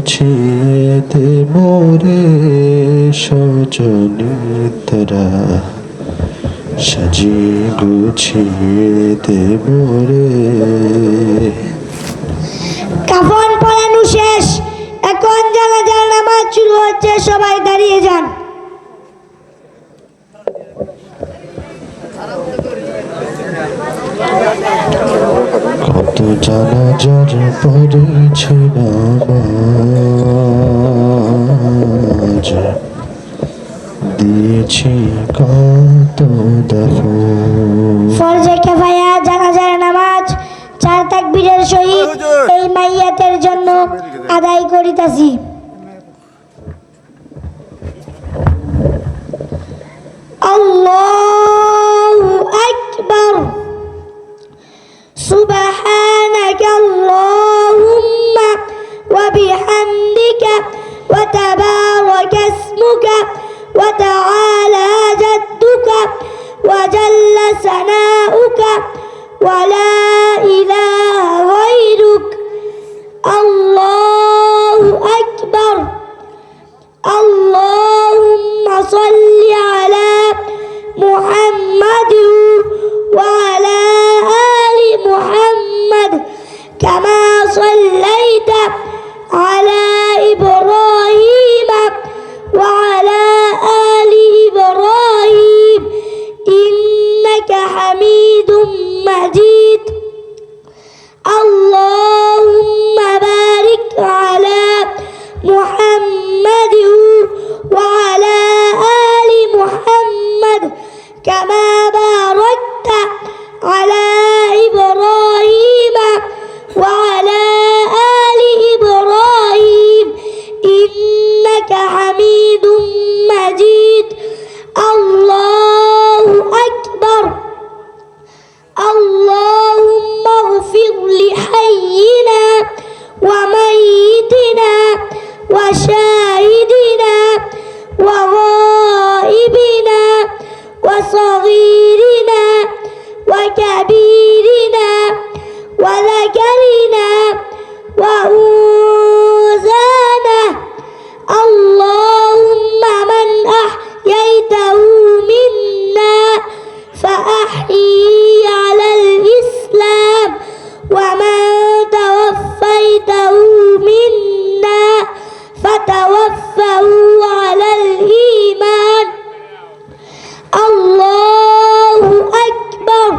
গুছিয়ে দে মোরে সজনিতরা, সাজিয়ে গুছিয়ে দে মোরে। কাফন পরানো শেষ, এখন জানাজার নামাজ শুরু হচ্ছে, সবাই দাঁড়িয়ে যান। কত জানাজার পড়েছে নামাজ, দিয়েছি কত দাফন। ফরজে কিফায়া জানাজার নামাজ 4 তাকবীরের সহিত এই মাইয়াতের জন্য আদায় করিতাছি। আল্লাহু আকবার। সুবহানাকা আল্লাহুম্মা ওয়া বিহামদিকা ওয়া তাবারাকা ইসমুকা ওয়া তাআলা জাদ্দুকা ওয়া জাল্লা সানাউকা ওয়া লা ইলাহা গায়রুক। আল্লাহু আকবার। আল্লাহুম্মা সাল্লি আলা মুহাম্মাদ ওয়া আলা আলি মুহাম্মাদ কামা সাল্লাইতা আলা ইব্রাহিম ওয়া আলা আলি ইব্রাহিম ইন্নাকা হামিদুম মাজিদ। আল্লাহুম্মা বারিক আলা মুহাম্মাদ ওয়া আলা আলি মুহাম্মাদ কামা বারাকতা আলা ইব্রাহিম ওয়া আলা আলি ইব্রাহিম ইন্নাকা হামিদুম মাজিদ। আল্লাহু আকবার। اللهم اغفر لحينا وميتنا وشاهدنا وغائبنا وصغيرنا وكبيرنا وذكرنا وأنثانا. اللهم من أحييته منا فأحيي على الإسلام ومن توفيته منا فتوفه على الإيمان. الله أكبر.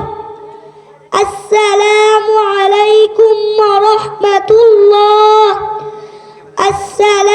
السلام عليكم ورحمة الله. السلام